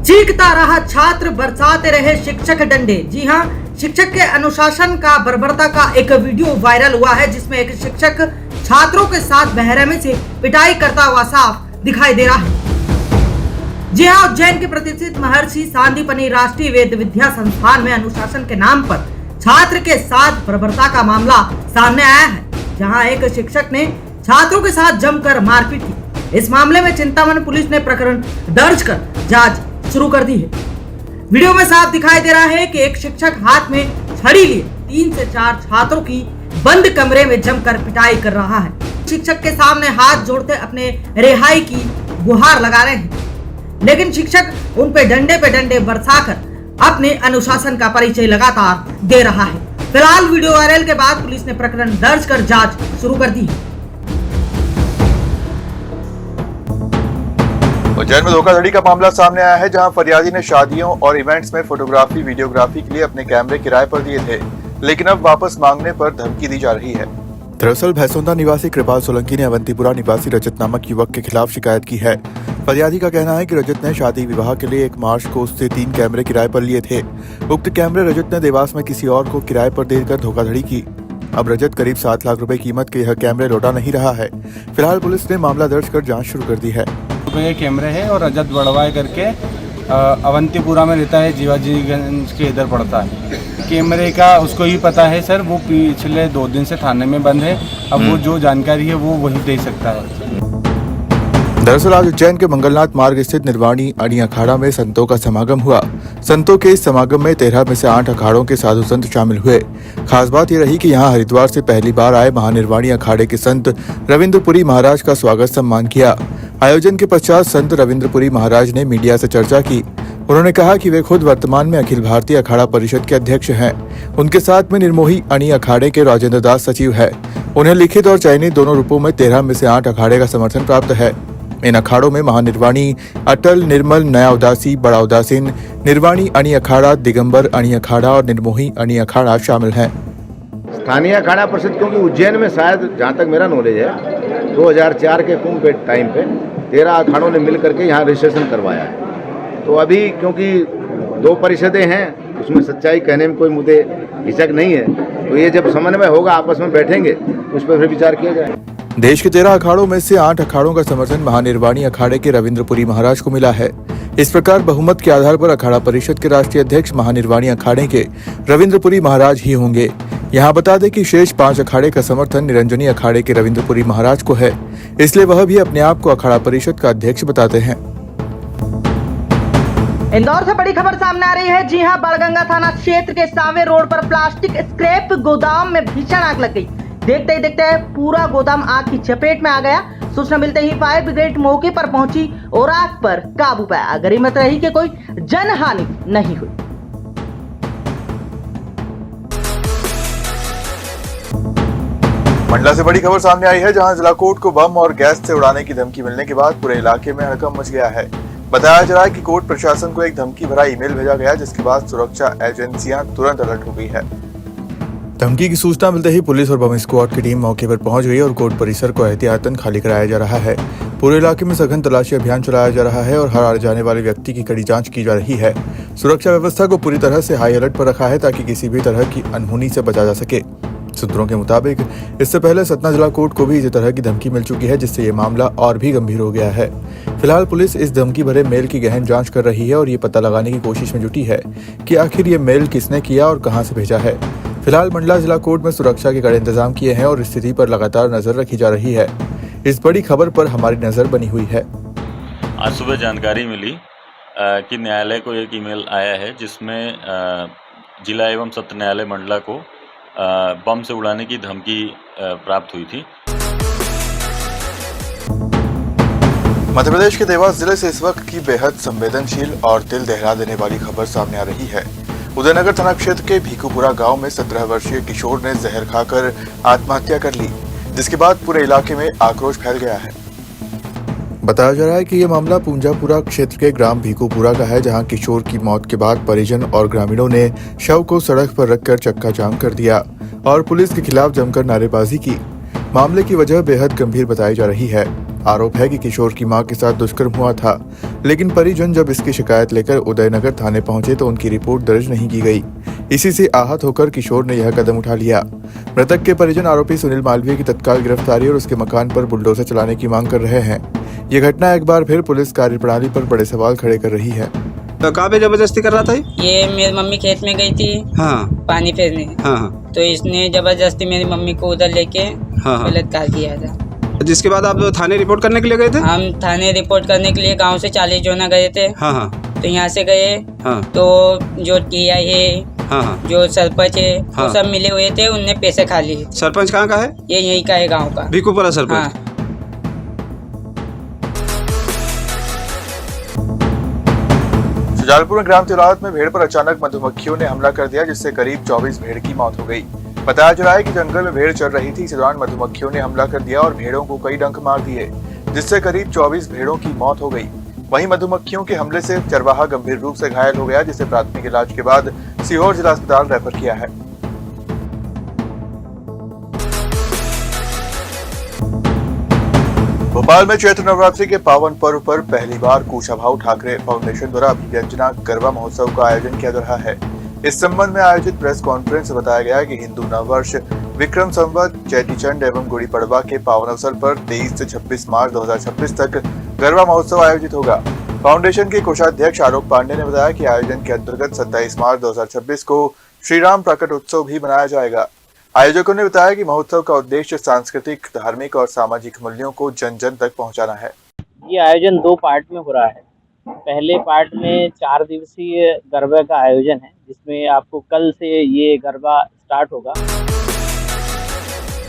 चीखता रहा छात्र, बरसाते रहे शिक्षक डंडे। जी हां, शिक्षक के अनुशासन का बर्बरता का एक वीडियो वायरल हुआ है जिसमें एक शिक्षक छात्रों के साथ बेरहमी से पिटाई करता हुआ साफ दिखाई दे रहा है। जी हां, उज्जैन के प्रतिष्ठित महर्षि सांदीपनि राष्ट्रीय वेद विद्या संस्थान में अनुशासन के नाम पर छात्र के साथ बर्बरता का मामला सामने आया है, जहां एक शिक्षक ने छात्रों के साथ जमकर मारपीट की। इस मामले में चिंतामन पुलिस ने प्रकरण दर्ज कर जांच शुरू कर दी है। वीडियो में साफ दिखाई दे रहा है कि एक शिक्षक हाथ में छड़ी लिए 3 से 4 छात्रों की बंद कमरे में जमकर पिटाई कर रहा है। शिक्षक के सामने हाथ जोड़ते अपने रिहाई की गुहार लगा रहे हैं, लेकिन शिक्षक उन पे डंडे बरसाकर अपने अनुशासन का परिचय लगातार दे रहा है। फिलहाल वीडियो वायरल के बाद पुलिस ने प्रकरण दर्ज कर जांच शुरू कर दी है। उज्जैन में धोखाधड़ी का मामला सामने आया है, जहां फरियादी ने शादियों और इवेंट्स में फोटोग्राफी वीडियोग्राफी के लिए अपने कैमरे किराए पर दिए थे, लेकिन अब वापस मांगने पर धमकी दी जा रही है। दरअसल भैसोंदा निवासी कृपाल सोलंकी ने अवंतीपुरा निवासी रजत नामक युवक के खिलाफ शिकायत की है। फरियादी का कहना है कि रजत ने शादी विवाह के लिए 1 मार्च को उससे 3 कैमरे किराए पर लिए थे। उक्त कैमरे रजत ने देवास में किसी और को किराए पर देकर धोखाधड़ी की। अब रजत करीब 7 लाख रुपए कीमत के यह कैमरे लौटा नहीं रहा है। फिलहाल पुलिस ने मामला दर्ज कर जाँच शुरू कर दी है। ये कैमरे है और रजत बड़वाए करके अवंतीपुरा में रहता है, जीवाजीगंज के इधर पड़ता है। कैमरे का उसको ही पता है सर, वो पिछले 2 दिन से थाने में बंद है। अब वो जो जानकारी है वो वही दे सकता है। दरअसल आज उज्जैन के मंगलनाथ मार्ग स्थित निर्वाणी अणी अखाड़ा में संतों का समागम हुआ। संतों के इस समागम में 13 में से 8 अखाड़ों के साधु संत शामिल हुए। खास बात यह रही कि यहाँ हरिद्वार से पहली बार आए महानिर्वाणी अखाड़े के संत रविंद्रपुरी महाराज का स्वागत सम्मान किया। आयोजन के पश्चात संत रविंद्रपुरी महाराज ने मीडिया से चर्चा की। उन्होंने कहा कि वे खुद वर्तमान में अखिल भारतीय अखाड़ा परिषद के अध्यक्ष हैं। उनके साथ में निर्मोही अणी अखाड़े के राजेंद्र दास सचिव है। उन्हें लिखित और चयनित दोनों रूपों में 13 में से 8 अखाड़े का समर्थन प्राप्त है। इन अखाड़ों में महानिर्वाणी, अटल, निर्मल, नया उदासी, बड़ा उदासीन, निर्वाणी अणी अखाड़ा, दिगंबर अणी अखाड़ा और निर्मोही अणी अखाड़ा शामिल हैं। स्थानीय अखाड़ा परिषद, क्योंकि उज्जैन में शायद जहाँ तक मेरा नॉलेज है 2004 के कुंभ के टाइम पे 13 अखाड़ों ने मिल करके यहाँ रजिस्ट्रेशन करवाया है। तो अभी क्योंकि 2 परिषदें हैं, उसमें सच्चाई कहने में कोई मुझे हिचक नहीं है, तो ये जब समन्वय होगा, आपस में बैठेंगे, उस पर फिर विचार किया जाए। देश के 13 अखाड़ों में से 8 अखाड़ों का समर्थन महानिर्वाणी अखाड़े के रविंद्रपुरी महाराज को मिला है। इस प्रकार बहुमत के आधार पर अखाड़ा परिषद के राष्ट्रीय अध्यक्ष महानिर्वाणी अखाड़े के रविंद्रपुरी महाराज ही होंगे। यहाँ बता दें कि शेष 5 अखाड़े का समर्थन निरंजनी अखाड़े के रविंद्रपुरी महाराज को है, इसलिए वह भी अपने आप को अखाड़ा परिषद का अध्यक्ष बताते हैं। इंदौर से बड़ी खबर सामने आ रही है। जी हां, बड़गंगा थाना क्षेत्र के सांवे रोड पर प्लास्टिक स्क्रैप गोदाम में भीषण आग लग गई। देखते ही देखते पूरा गोदाम आग की चपेट में आ गया। सूचना मिलते ही फायर ब्रिगेड मौके पर पहुंची और आग पर काबू पाया। गनीमत रही कि कोई जनहानि नहीं हुई। मंडला से बड़ी खबर सामने आई है, जहां जिला कोर्ट को बम और गैस से उड़ाने की धमकी मिलने के बाद पूरे इलाके में हड़कंप मच गया है। बताया जा रहा है कि कोर्ट प्रशासन को एक धमकी भरा ईमेल भेजा गया, जिसके बाद सुरक्षा एजेंसियां तुरंत अलर्ट हो गई है। धमकी की सूचना मिलते ही पुलिस और बम स्क्वाड की टीम मौके पर पहुंच गई और कोर्ट परिसर को एहतियातन खाली कराया जा रहा है। पूरे इलाके में सघन तलाशी अभियान चलाया जा रहा है और हर आने जाने वाले व्यक्ति की कड़ी जांच की जा रही है। सुरक्षा व्यवस्था को पूरी तरह से हाई अलर्ट पर रखा है, ताकि किसी भी तरह की अनहोनी से बचा जा सके। सूत्रों के मुताबिक इससे पहले सतना जिला कोर्ट को भी इसी तरह की धमकी मिल चुकी है, जिससे ये मामला और भी गंभीर हो गया है। फिलहाल पुलिस इस धमकी भरे मेल की गहन जांच कर रही है और ये पता लगाने की कोशिश में जुटी है कि आखिर ये मेल किसने किया और कहां से भेजा है। फिलहाल मंडला जिला कोर्ट में सुरक्षा के कड़े इंतजाम किए हैं और स्थिति पर लगातार नजर रखी जा रही है। इस बड़ी खबर पर हमारी नजर बनी हुई है। आज सुबह जानकारी मिली कि न्यायालय को एक ईमेल आया है, जिसमें जिला एवं सत्र न्यायालय मंडला को बम से उड़ाने की धमकी प्राप्त हुई थी। मध्य प्रदेश के देवास जिले से इस वक्त की बेहद संवेदनशील और दिल दहला देने वाली खबर सामने आ रही है। उदयनगर थाना क्षेत्र के भीखूपुरा गांव में 17 वर्षीय किशोर ने जहर खाकर आत्महत्या कर ली, जिसके बाद पूरे इलाके में आक्रोश फैल गया है। बताया जा रहा है कि यह मामला पूंजापुरा क्षेत्र के ग्राम भीखूपुरा का है, जहां किशोर की मौत के बाद परिजन और ग्रामीणों ने शव को सड़क पर रखकर चक्का जाम कर दिया और पुलिस के खिलाफ जमकर नारेबाजी की। मामले की वजह बेहद गंभीर बताई जा रही है। आरोप है कि किशोर की मां के साथ दुष्कर्म हुआ था, लेकिन परिजन जब इसकी शिकायत लेकर उदयनगर थाने पहुंचे तो उनकी रिपोर्ट दर्ज नहीं की गई। इसी से आहत होकर किशोर ने यह कदम उठा लिया। मृतक के परिजन आरोपी सुनील मालवीय की तत्काल गिरफ्तारी और उसके मकान पर बुलडोजर चलाने की मांग कर रहे हैं। ये घटना एक बार फिर पुलिस कार्यप्रणाली पर बड़े सवाल खड़े कर रही है। तो कहाँ पे जबरदस्ती कर रहा था ये मेरी मम्मी खेत में गई थी हाँ पानी फेरने। हाँ तो इसने जबरदस्ती मेरी मम्मी को उधर लेके हाँ बलात्कार किया था। जिसके बाद आप थाने रिपोर्ट करने के लिए गए थे? हम थाने रिपोर्ट करने के लिए गांव से 40 जोना गए थे। हाँ हाँ तो यहाँ से गए हाँ तो जो टीआई है, हाँ हाँ। जो सरपंच है, हाँ। वो सब मिले हुए थे। उनने पैसे खा लिए। सरपंच कहाँ का है? ये यही का है, गाँव का भिकुपुरा सरपंच। हाँ। शुजालपुर में ग्राम तिलावत में भेड़ पर अचानक मधुमक्खियों ने हमला कर दिया, जिससे करीब 24 भेड़ की मौत हो गई। बताया जा रहा है कि जंगल में भेड़ चल रही थी। इस दौरान मधुमक्खियों ने हमला कर दिया और भेड़ों को कई डंक मार दिए, जिससे करीब 24 भेड़ों की मौत हो गई। वहीं मधुमक्खियों के हमले से चरवाहा गंभीर रूप से घायल हो गया, जिसे प्राथमिक इलाज के बाद सीहोर जिला अस्पताल रेफर किया है। भोपाल में चैत्र नवरात्रि के पावन पर्व पर पहली बार कुशाभाऊ ठाकरे फाउंडेशन द्वारा अभिव्यंजना गरबा महोत्सव का आयोजन किया जा रहा है। इस संबंध में आयोजित प्रेस कॉन्फ्रेंस में बताया गया कि हिंदू नववर्ष विक्रम संवत चैती चंड एवं गुड़ी पड़वा के पावन अवसर पर 23 से 26 मार्च 2026 तक गरबा महोत्सव आयोजित होगा। फाउंडेशन के कोषाध्यक्ष आलोक पांडे ने बताया कि आयोजन के अंतर्गत 27 मार्च 2026 को श्री राम प्रकट उत्सव भी मनाया जाएगा। आयोजकों ने बताया कि महोत्सव का उद्देश्य सांस्कृतिक, धार्मिक और सामाजिक मूल्यों को जन जन तक पहुंचाना है। ये आयोजन 2 पार्ट में हो रहा है। पहले पार्ट में 4 दिवसीय गरबा का आयोजन है, जिसमें आपको कल से ये गरबा स्टार्ट होगा।